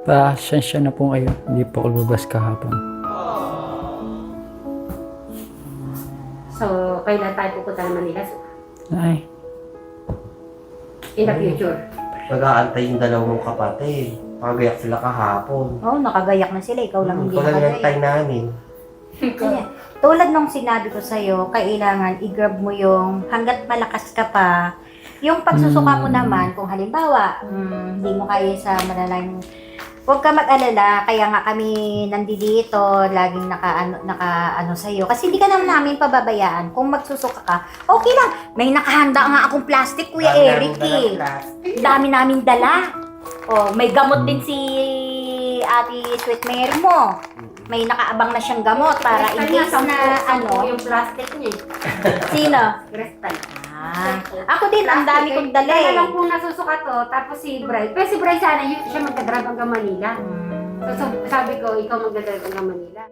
Pasensya na po kayo. Hindi po ako lumabas kahapon. So, kailan tayo pupunta ng Manila? So, Ay, in the future. Nag-aantay yung dalawang kapatid. Nakagayak sila kahapon. Oo, nakagayak na sila. Ikaw lang hindi Ito lang yung nakagayak. time namin. Kaya, tulad nung sinabi ko sa'yo, kailangan i-grab mo yung hanggat malakas ka pa. Yung pagsusuka mo naman, kung halimbawa, hindi mo kaya sa malalang, huwag ka mag-alala, kaya nga kami nandito, laging naka sa'yo. Kasi hindi ka naman namin pababayaan. Kung magsusuka ka, okay lang. May nakahanda nga akong plastic, Kuya Dami Eric namin dalang eh. plastic. Dami namin dala. Oh, may gamot din si Ate Sweet Mary mo. May nakaabang na siyang gamot para in case na ano. Yung plastic niya. Sino? Crystal. Ako din, ang dami kong dala Kaya eh. lang po nasusuka to, tapos si Bri. Pero si Bri sana, siya magdadrive hanggang Manila. So, sabi ko, ikaw magdadrive hanggang Manila.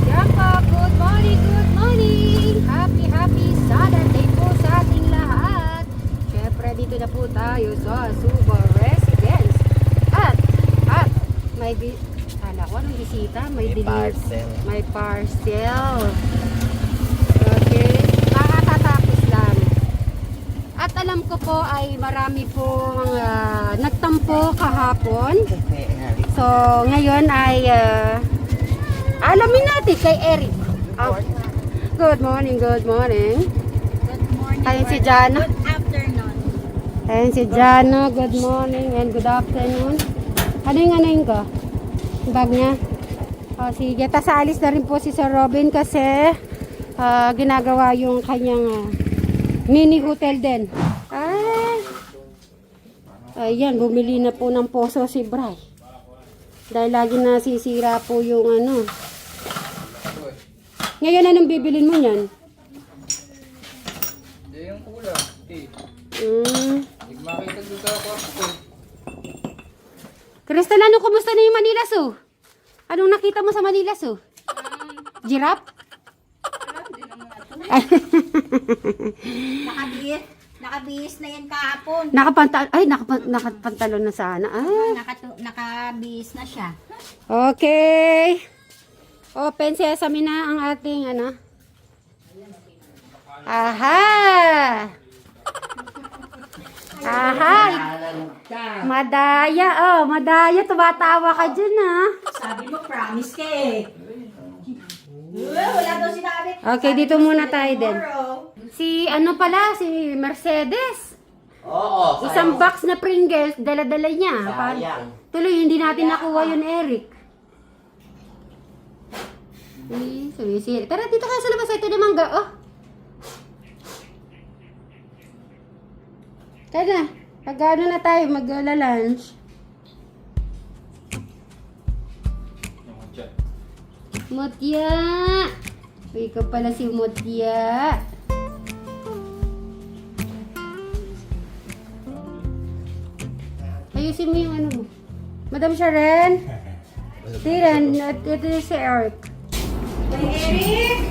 Yan po, good morning, good morning! Happy Saturday po sa ating lahat! Siyempre, dito na po tayo sa Suba Residence. At, kala ko anong bisita? May parcel. May parcel. Okay, kakatatapos lang. At alam ko po ay marami pong nagtampo kahapon. So, ngayon ay alamin natin kay Eric. Good morning, good morning. Good morning. Ayun si Jana. Good afternoon. Ayun si Jana, good morning and good afternoon. Ano yung ko? Yung bag niya? O sige, tas aalis na rin po si Sir Robin kasi ginagawa yung kanyang mini hotel din. Ayan, bumili na po ng poso si Bray. Dahil lagi nasisira po yung ano. Ngayon, anong bibilin mo yan? Hindi yung ulam. Hindi makita doon sa kwarto. Crystal, ano, kumusta na yung Manila Zoo? Anong nakita mo sa Manila Zoo? Giraffe? Nakabihis na yan kahapon. Nakapantalon na sana. Nakabihis na siya. Okay. Open sesame na ang ating ano. Aha! Aha! Madaya, madaya. Tumatawa ka dyan, Sabi mo, promise ka eh. Wala daw sinabi. Okay, dito muna tayo din. Si ano pala, si Mercedes. Oo, Isang box na Pringles, dala-dala niya. sayang. Tuloy, hindi natin nakuha yun, Eric. Sorry. Tara, dito ka sa labas. Ito na mangga, Tara, pag-ano na tayo, mag-lunch. Mutya! Ikaw pala si Mutya. Ayusin mo yung ano mo. Madam Sharon? Tiran, ito si Eric.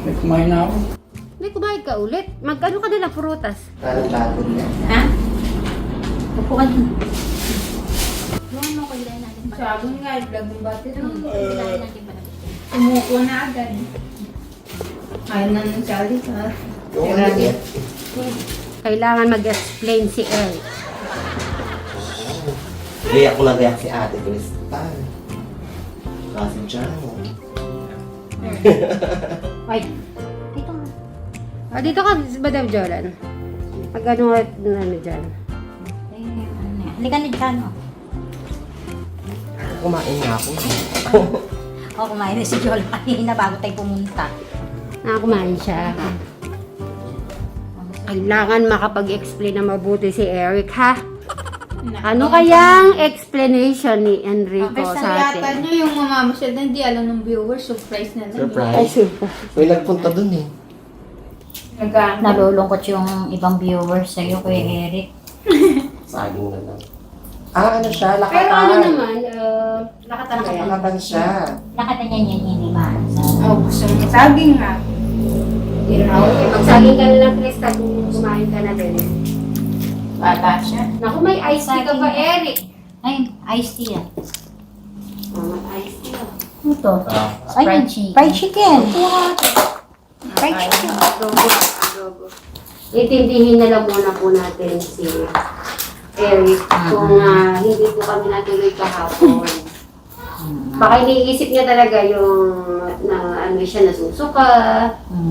may kumain na ako. May kumain ka ulit. Mag-ano ka na lang, prutas. Talag-talag na. Ha? Upo ka dun. Yung ano, kailangan natin pa. Sabi nga, vlog yung battery. Kailangan natin pa. Umuko na agad. Ayaw na ng salis, ha? Yung ulit. Kailangan mag-explain si Eric. Gayak ko na gayak si Ate Crystal. Kasi dyan. Ay, dito nga. Dito ka, Madam Jolan. Mag-ano nga ano dyan. Halika na dyan, Kumain nga ako. kumain na si Joel kanina bago tayo pumunta. Kumain siya. Kailangan makapag-explain na mabuti si Eric, ha? Ano kayang explanation ni Enrico sa Yata atin? niyo yung mamamasyal na hindi alam ng viewers, surprise na lang. Surprise. May nagpunta dun eh. Nalulungkot yung ibang viewers sa'yo, Kuya Eric. Saging na lang. Ano siya? Lakatan. Pero ano naman, lakatan kaya. Lakatan siya. Nakata niya niya hinimaan sa... Oh, gusto mo saging nga. Magsaging ka na lang, Krista, kung kumain ka na din. Bata siya. Naku, may iced tea ka pa, Eric. Ay, iced tea yan. Oh, may iced tea. Ano to? Ah, Ay, Fried chicken. fried chicken. Fried chicken. Adobo. Itindihin na lang muna po natin si Eric kung hindi po kami natuloy kahapon. Baka iniisip niya talaga yung na ano siya nasusuka.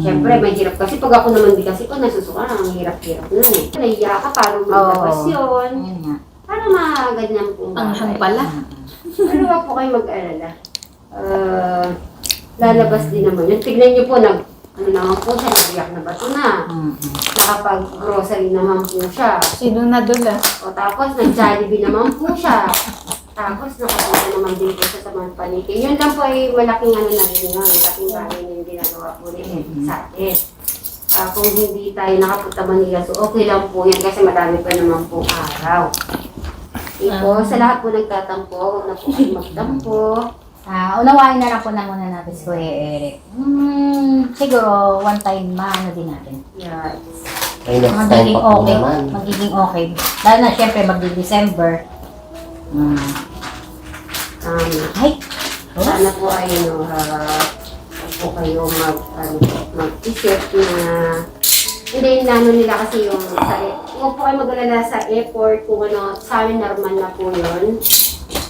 Siyempre, may hirap kasi pag ako naman di kasi pag nasusuka na, ang hirap-hirap nun eh. Nahiya ka para maglabas yun. Ayun nga. Para maganyan pong Panghang pala. Pero wag po kayo mag-alala. Lalabas din naman yun. Tignan niyo po, ano naman po siya, nagbiyak na bato na. Nakapag-grocery naman po siya. Sinunadol ah. O tapos, nag-Jollibee naman po siya. Tapos, nakapunta naman din po siya sa mga paniki. Yun lang po ay malaking ano na rin yun. Malaking bagay na yung ginagawa po rin sa atin. Kung hindi tayo nakapunta Manila, so okay lang po yan kasi madami pa naman po araw. Ito, sa lahat po nagtatampo, huwag na po kayo magtampo. Unawain na lang po na muna natin si Kuya Eric. Siguro, one time maano din natin. Yes. ay, next time Magiging pa po okay. naman. Magiging okay. Dahil na, syempre, magdi-December. Ay! Sana po ay huwag po kayo mag-isip na hindi nano nila kasi yung huwag po kayo mag-alala sa airport kung ano, sa amin normal na po yun.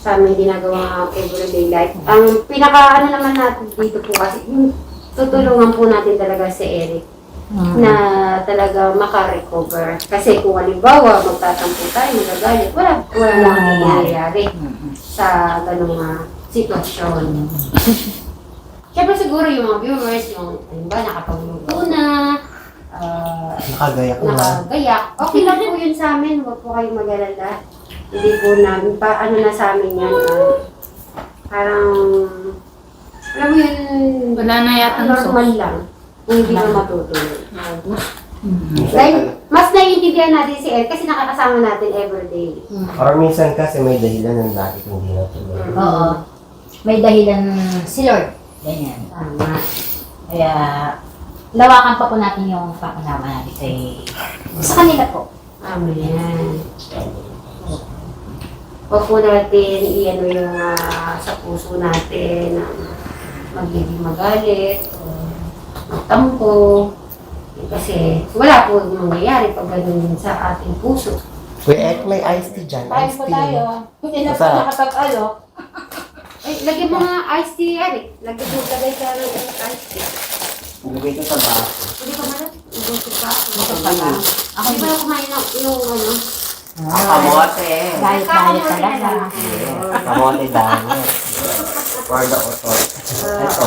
Sa amin ginagawa everyday life. Ang pinaka ano naman natin dito po kasi yung tutulungan po natin talaga si Eric na talaga makarecover. Kasi kung halimbawa magtatampo tayo, magagalit, wala lang nangyayari sa ganung sitwasyon. Siyempre siguro yung mga viewers, yung halimbawa nakapagluto na, Nakagayak na. nakagayak. Okay lang po yun sa amin, huwag po kayong mag-alala. Hindi po namin, ano na sa amin yan, parang, alam mo yun, Wala na yata normal lang. Kung hindi na matutuloy. Dahil, mas naiintindihan natin si Ed kasi nakakasama natin everyday. Or minsan kasi may dahilan ng dati kung hindi natuloy. Oo. May dahilan si Lord. Ganyan. Tama. Kaya, lawakan pa po natin yung pakunama natin sa kanila po. Amen. Huwag po natin i-ano yung sa puso natin na magiging magalit o magtampo. Kasi wala po mangyayari pag ganun sa ating puso. Kuya Ek, may iced tea dyan. Tayo Iced po tea. tayo. Hindi na po Masarap. nakapag-alo. Ay, lagyan mo nga iced tea, Eric. Lagay ka ng iced tea. Ilagay ko sa baso. Hindi ka man. Ibusog ka. Ibusog ka lang. Ako Di ba kumain yung ano? Kamote. Diet talaga. Kamote dahil. For the otot. Ito.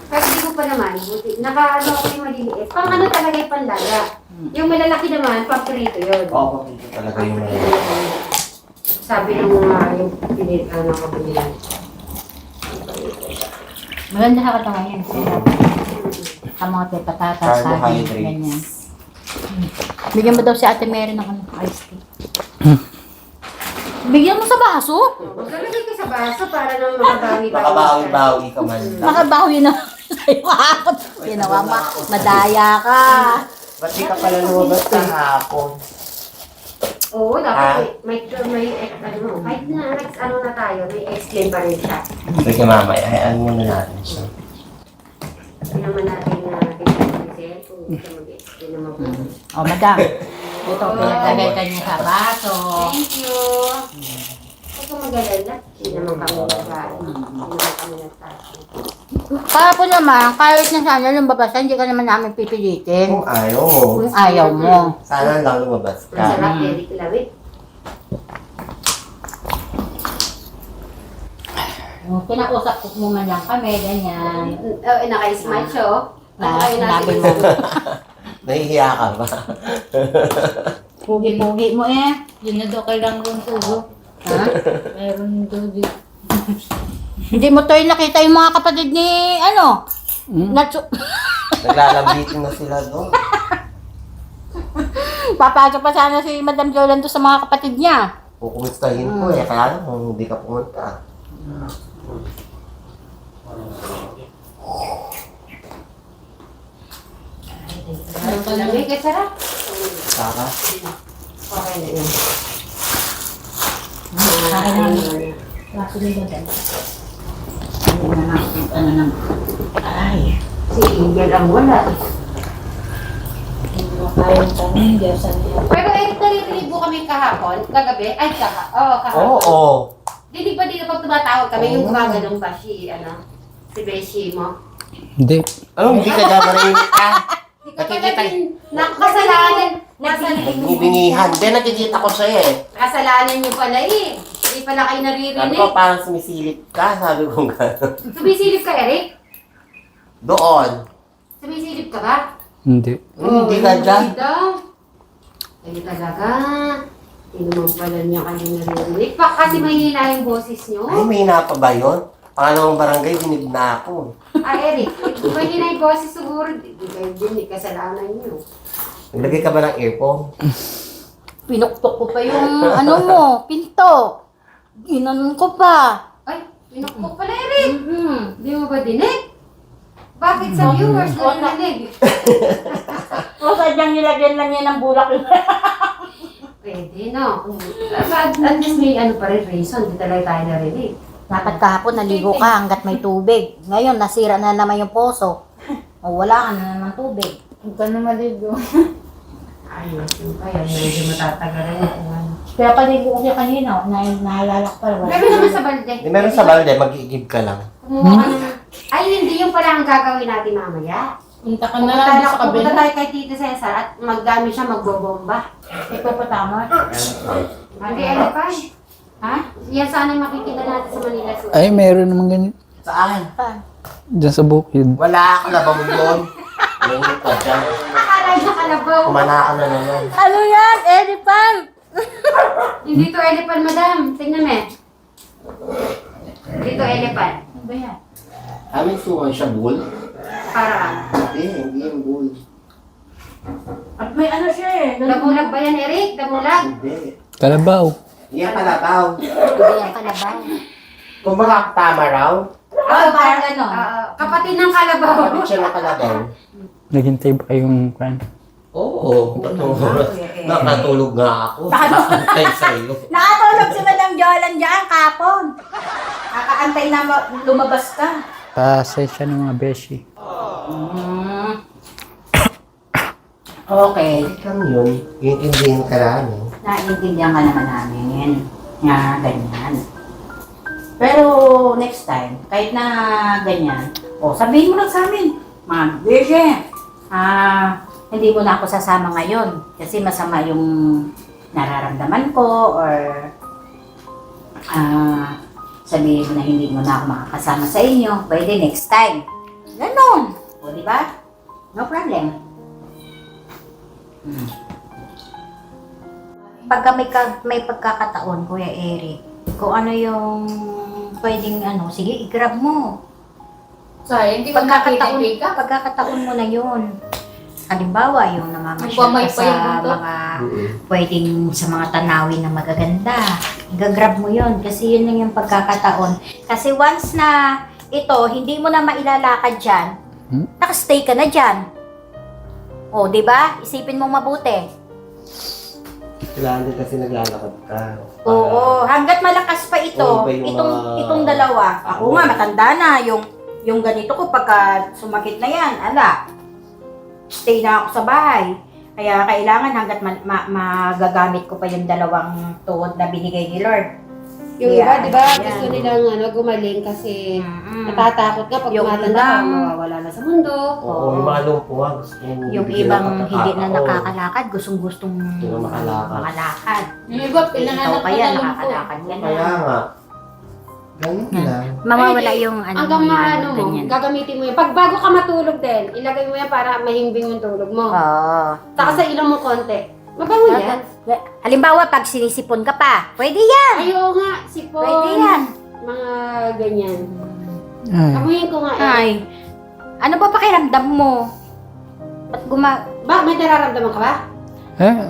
Pero hindi ko pa naman. Buti. Naka-ano ako yung maliliit. Pang ano talaga yung pandala. Yung malalaki naman, pang prito yun. Oo, ito talaga yung may. Sabi ng mga yung pinit, ano ko pinilan. Maganda sa katawan yan. Kamote, patatas, saging, Carbohydrates. ganyan. Bigyan mo daw si Ate Mary ng ano, iced tea. Bigyan mo sa baso? Maglalagay ka sa baso para nang makabawi-bawi. Makabawi-bawi ka man lang. Makabawi na sa'yo kahapon. Ginawa mo, madaya ka. Ba't di ka pala lumabas kahapon? Oo, dapat may ano, kahit na next ano na tayo, may explain pa rin siya. Sige mamaya, hayaan muna natin siya. Hindi naman natin na tignan kung hindi siya mag-explain naman po. Oh, madam. Ito, pinagkagay ka niya sa baso. Thank you! Huwag kang mag-alala. Hindi naman kami nagkain. Hindi naman kami nagtasin. Kahapon naman, kahit na sana lumabas, hindi ka naman namin pipilitin. Kung ayaw mo, Kung ayaw mo. sana lang lumabas Ang ka. sarap, Eric Lawit. Kinausap ko mo man lang kami, ganyan. Naka-smile siya, oh. Ano kayo Sinabi natin? mo, Nahihiya ka ba? pugi-pugi mo eh. Yun na daw kailangan kong tubo. Ha? Mayroon daw dito. Hindi mo to yung nakita yung mga kapatid ni, ano? Naglalambitin na sila doon. Papasok pa sana si Madam Jolan to sa mga kapatid niya. Kukumustahin ko eh, kaya lang kung hindi ka pumunta. Lawit, kaya sarap. Saka, Okay na yun. Akin na yun. Kasunod din. Ano na. Ay. Si Ingel ang wala. Hindi mo kayang tanong, Diyos niya. Pero naririnig mo kami kahapon, kagabi, ay kahapon. Oo. Dinig ba dito pag tumatawag kami, yung gumaganong ba si Beshi mo? Hindi. Ano, hindi ka daw marinig ka? Hindi ka pala Nakikita. din, nakasalanan, Binibingihan. Hindi, nakikita ko sa'yo eh. kasalanan niyo pala eh. Hindi pala kayo Sabi naririnig. ko, parang sumisilip ka. Sabi ko gano'n. Sumisilip ka, Eric? Doon. Sumisilip ka ba? Hindi. Hindi ka dyan. Hindi daw. Ay talaga. Hindi naman pala niya kayo naririnig. Kasi mahina yung boses niyo. Ay, may na pa ba yun? Pangalawang barangay, dinig na ako. Eric, mahina yung boses siguro. Hindi kayo din, kasalanan niyo. Naglagay ka ba ng earphone? Pinuktok ko pa yung ano mo, pinto. Ginanon ko pa. Ay, pinukpok pala, Eric. Hindi mo ba dinig? Bakit Mm-hmm. sa viewers na dinig? O sadyang nilagyan lang niya ng bulak. Pwede, no? At least may ano pa rin reason. Hindi talaga tayo narinig. Dapat kahapon naligo ka hanggat may tubig. Ngayon, nasira na naman yung poso. O wala ka na naman tubig. Huwag ka na maligo. Ayos, yung kaya medyo matatagalan yung ano. Kaya paligo ko siya kanina, naalala ko pala. Meron naman sa balde. Hindi, meron sa balde, mag-iigib ka lang. Kumuha ka ng... Ay, hindi yung pala ang gagawin natin mamaya. Punta ka na lang sa Pupunta kabila. tayo kay Tito Cesar at maggamit siya magbobomba. Ito pa tama. Hindi, ano pa? Ha? Yan sana yung makikita natin sa Manila Zoo. Ay, meron naman ganito. Saan? Diyan sa bukid. Wala ka labang doon. Mainit ka dyan. Akala niya kalabaw. Kumanaan na naman. Ano yan? Elephant! Hindi to elephant, madam. Tingnan mo. Dito elephant. Ano ba yan? Amin suwan siya, bull? Parang. Hindi yung bull. At may ano siya eh. Damulag ba yan, Eric? Damulag? Hindi. Kalabaw. Hindi yan kalabaw. Hindi yan kalabaw. Kung baka tama raw, Ah, parang ganon. Kapatid ng kalabaw. kapit siya ng kalabaw. Naghintay ba kayong kwan? Oo. Nakatulog nga ako. Nakantay sa'yo. Nakatulog si Madam Jolan dyan kapon. Kakaantay na lumabas ka. Pasensya ng mga beshi. Okay. Ikaw yun. Iintindihin ka namin. Naiintindihan ka naman namin. Nga, ganyan. Pero next time, kahit na ganyan, sabihin mo lang sa amin, mga Virgin, hindi mo na ako sasama ngayon kasi masama yung nararamdaman ko or sabihin mo na hindi mo na ako makakasama sa inyo, pwede next time. Ganon. O, di ba? No problem. Pagka may pagkakataon, Kuya Eric, kung ano yung pwedeng sige, i-grab mo. Sayang, hindi ko nakikinig ka. Pagkakataon mo na yun. Halimbawa, yung namamasyal Nagpamay ka pa yung sa buntot. mga pwedeng sa mga tanawin na magaganda. Gagrab mo yun kasi yun lang yung pagkakataon. Kasi once na ito, hindi mo na mailalakad dyan, nakastay ka na dyan. O, di ba? Isipin mong mabuti. Kailangan din kasi naglalakad ka. Oo, hanggat malakas pa ito, Oo, ba yung itong dalawa. Ako nga, matanda na. Yung ganito ko, pagka sumakit na yan, stay na ako sa bahay. Kaya kailangan hanggat magagamit ko pa yung dalawang tuhod na binigay ni Lord. Yung Yeah, iba, di ba, yan. gusto nilang gumaling kasi Mm-mm. natatakot ka pag Yung tumatanda ka, ibang- mawawala na sa mundo. Oo, yung mga lumpuhan. Yung ibang hindi na nakakalakad, gustong-gustong Hindi na makalakad. makalakad. Yung iba, Ikaw pinahanap pa ka yan, na lang po. nakakalakad ka na. Kaya nga. Ganyan lang. Mawawala Ay, yung Hanggang maano mo, ganyan. gagamitin mo yan. Pag bago ka matulog din, ilagay mo yan para mahimbing yung tulog mo. Oo. Saka sa ilong mo konti. Mabango yan. Halimbawa, pag sinisipon ka pa, pwede yan. Ayaw nga, sipon. Pwede yan. Mga ganyan. Ay, Amuyin ko nga eh. Ay, ano ba pakiramdam mo? Ba't Ba, may nararamdaman ka ba?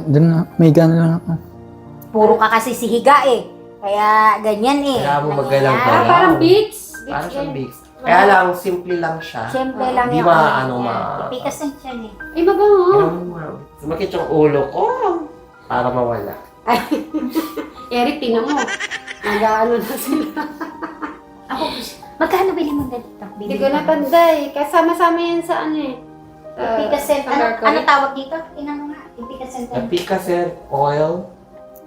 dun na. May gana lang ako. puro ka kasi si higa eh. Kaya ganyan eh. Kaya mo magalang Nangyayari. Galaw. Parang beats. Parang siyang yan. big. Kaya lang, simple lang siya. Siyempre lang Di yung ba, yan. ma... Ipikas ng tiyan eh. Ay, mabango. Sumakit yung ulo ko. Para mawala. Eric, tingnan mo. Nag-ano na sila. Ako, magkano bili mo na dito? Hindi ko natanda eh. Kasama-sama yan sa ano eh. Epicacent. Ano tawag dito? Tingnan mo nga. Epicacent. Epicacent oil.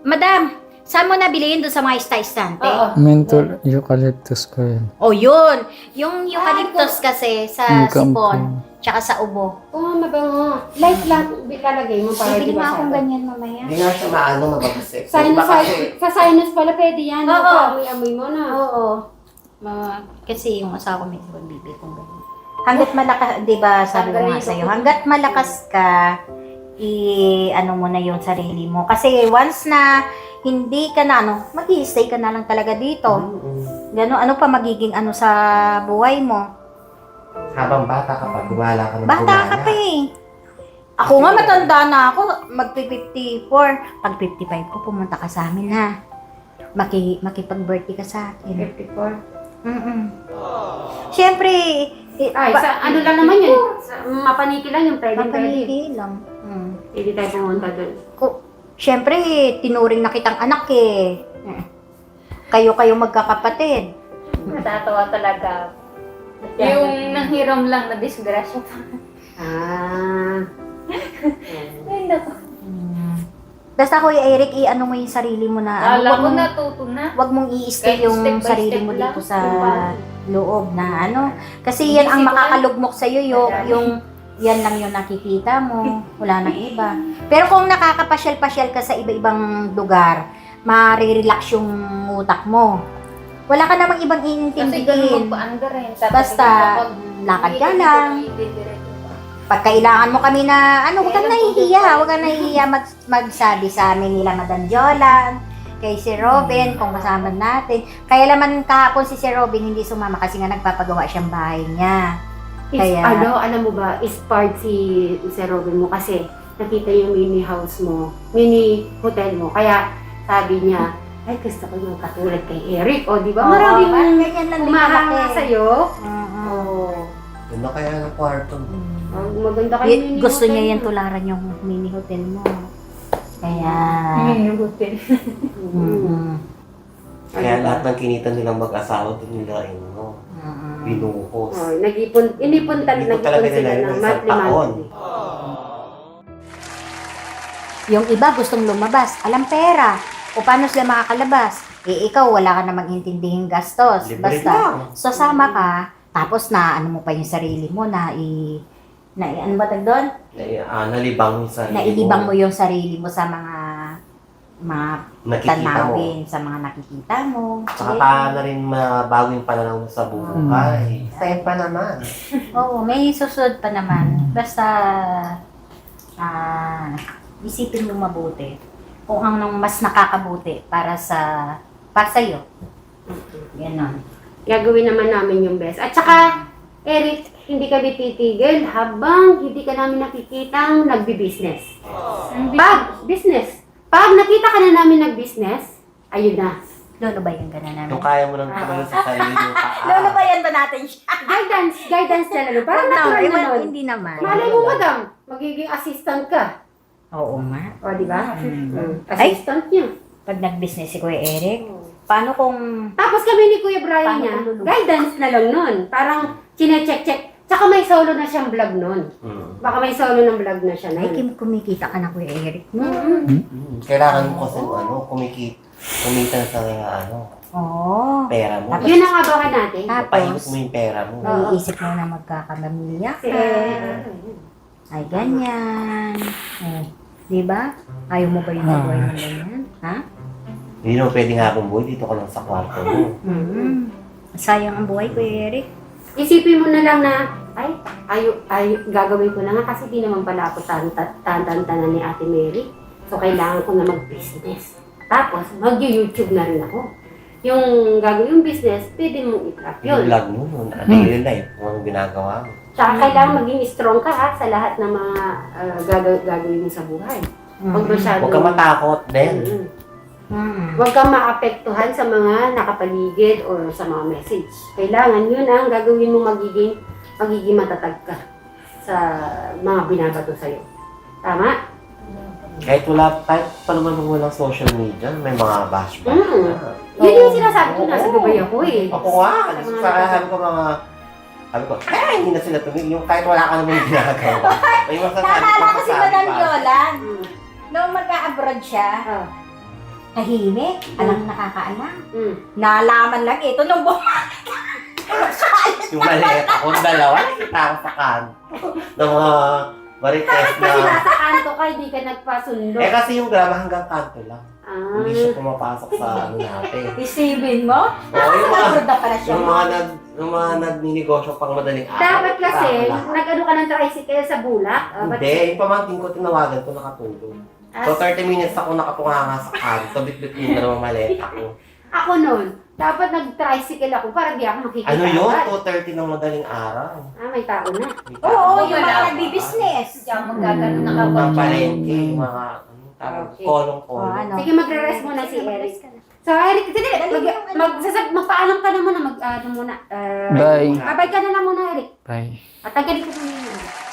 Madam, saan mo nabili yun doon sa mga istay-istante? Oo. Menthol eucalyptus ko yun. Oh, yun. Yung eucalyptus kasi sa Yung kampo. sipon, tsaka sa ubo. Oo, mabango. Light lang. Lalagay mo para Bibili di mo ba akong sabi? ganyan mamaya. Hindi nga siya maano, mababasik. Sa sinus pala pwede yan. Oo. Amoy mo na. Oo. Kasi yung asawa ko may bibili kong ganyan. Hanggat malakas, di ba sabi ko nga sa'yo, hanggat malakas ka, ano mo na yung sarili mo. Kasi once na hindi ka na, mag-i-stay ka na lang talaga dito. Gano, ano pa magiging sa buhay mo? Habang bata ka pa, gumala ka ng Bata ka pa eh. Ako nga matanda na ako, mag-54. Pag 55 ko, pumunta ka sa amin ha. Makipag-birthday ka sa akin. 54. Siyempre, Ay, sa ano lang naman yun. Sa, mapaniki lang yung pwede. mapalili lang. Hindi tayo pumunta doon. Siyempre, tinuring na kitang anak eh. Kayo magkakapatid. Natatawa talaga. Yung nanghiram lang na disgrasya pa. Ah. Ay, naku. Basta Kuya Eric, i-ano mo yung sarili mo na. Alam ko natuto na. Wag mong i-stay Kahit yung step by sarili step mo lang. dito sa loob na Kasi yan ang makakalugmok sa'yo, yung yan lang yung nakikita mo, wala nang iba. Pero kung nakakapasyal-pasyal ka sa iba-ibang lugar, marirelax yung utak mo. Wala ka namang ibang Kasi ganun iintindihin. magpaanda rin. Basta, lakad ka lang. Pag kailangan mo kami na, huwag kang nahihiya magsabi sa amin nila Madam Jolan, kay si Robin, kung kasama natin. Kaya naman kahapon si Robin hindi sumama kasi nga nagpapagawa siyang bahay niya. Kaya- Alam mo ba, inspired si Robin mo kasi nakita yung mini house mo, mini hotel mo. Kaya sabi niya, ay gusto ko yung katulad kay Eric. O, di ba? Maraming parang ganyan lang din umahanga kalaki. sa'yo. Oo. Oo. Yun na kaya ng kwarto mo. Maganda kayo mini Gusto hotel niya yan mo. tularan yung mini hotel mo. Kaya... Minugutin. Kaya lahat ng kinita nilang mag-asawa doon nila, binuhos. Oh, inipon talaga sila nila ng ng isang monthly taon. Yung iba gustong lumabas, alam pera. O paano sila makakalabas? Ikaw wala ka namang intindihing gastos. Libre Basta lang. sasama ka, tapos na mo pa yung sarili mo ano ba tag doon? Nalibang yung sarili Nailibang mo yung sarili mo sa mga Nakikita mo. tanawin, sa mga nakikita mo. Saka paano rin mabago yung pananaw mo sa buhay. Sa'yo pa naman. Oo, may susunod pa naman. Basta isipin mo mabuti kung anong mas nakakabuti para sa'yo. Ganon. Gagawin naman namin yung best. At saka, Eric, hindi kami titigil habang hindi ka namin nakikitang nagbi-business. Pag nakita ka na namin nag-business, ayun na. Lulubayan ka na namin. Kung kaya mo lang tumalon sa sarili mo Lulubayan ba natin siya? Guidance na lang. Parang natural na nun. Hindi naman. Malay mo, madam, magiging assistant ka. Oo nga. O, di ba? Ay! Assistant niya. Pag nag-business si Kuya Eric, paano kung... Tapos kami ni Kuya Brian Paano niya, kung lulubog? guidance na lang nun. Parang chine-check-check. Tsaka may solo na siyang vlog nun. Baka may solo ng vlog na siya Ay, nun. kumikita ka na Kuya Eric. Kailangan mo kasi kumita sa Oo. pera mo. Tapos- Yun ang abangan natin. Papahingot mo yung pera mo. Naiisip mo na magkakamamilya ka. Ay, ganyan. Di ba? Ayaw mo ba yung buhay ng ganyan? Ha? Hindi naman pwedeng hapong buhay, dito ka lang sa kwarto mo. Sayang ang buhay, Kuya Eric. Isipin mo na lang na, gagawin ko na nga kasi di naman pala ako tantanan ni Ate Mary. So, kailangan ko na mag-business. Tapos, mag-YouTube na rin ako. Yung gagawin yung business, pwede mong i-trap Yung yun. vlog mo, daily life, kung anong ginagawa mo. Tsaka kailangan maging strong ka ha, sa lahat ng mga gagawin mo sa buhay. Huwag masyadong... Huwag ka matakot din. Huwag kang maapektuhan sa mga nakapaligid or sa mga message. Kailangan yun ang gagawin mo magiging matatag ka sa mga binabato sa'yo. Tama? Kahit pa naman nung walang social media, may mga bashback Mm. na. Yun yung sinasabi ko, nasa Dubai ako eh. Ako nga, Sa mga sabi ko, hindi na sila tumigil. Yung kahit wala ka naman ginagawa. May masasabi Naalala ko si masasabi Madam pa. Yolan. Mm. Noong mag-a-abroad siya, Ah. tahimik, alam nakakaalam. Mm. Nalaman lang ito nung Yung maleta ko, dalawa, nakita ko sa kanto. Ng mga marites na... Kasi nasa kanto ka, hindi ka nagpasundo. Eh kasi yung graba hanggang kanto lang. Ah. Hindi siya pumapasok sa ano natin. isipin mo. Oo, yung mga... Abroad na pala siya. Yung mga nagninegosyo pang madaling araw. Dapat kasi, wala. nag-ano ka ng tricycle sa bulak. Hindi, yung pamangkin ko, tinawagan ko nakatulog. So 30 minutes ako nakapunganga sa kanto, bit-bit yung dalawang maleta ko. Ako nun, dapat nag-tricycle ako para di ako makikita. Ano yun? agad. 2:30 ng madaling araw. Ah, may tao na. Oo, Oo, yung wala mga pa. nagbi-business. Diyan magkagano Ang nakabot. palengke, yung mga Okay. kolong-kolong. ano? Sige, magre-rest muna si Eric. So, Eric, magpaalam ka na muna, mag-ano muna. Bye. Babay ka na lang muna, Eric. Bye. At tanggalin ko muna.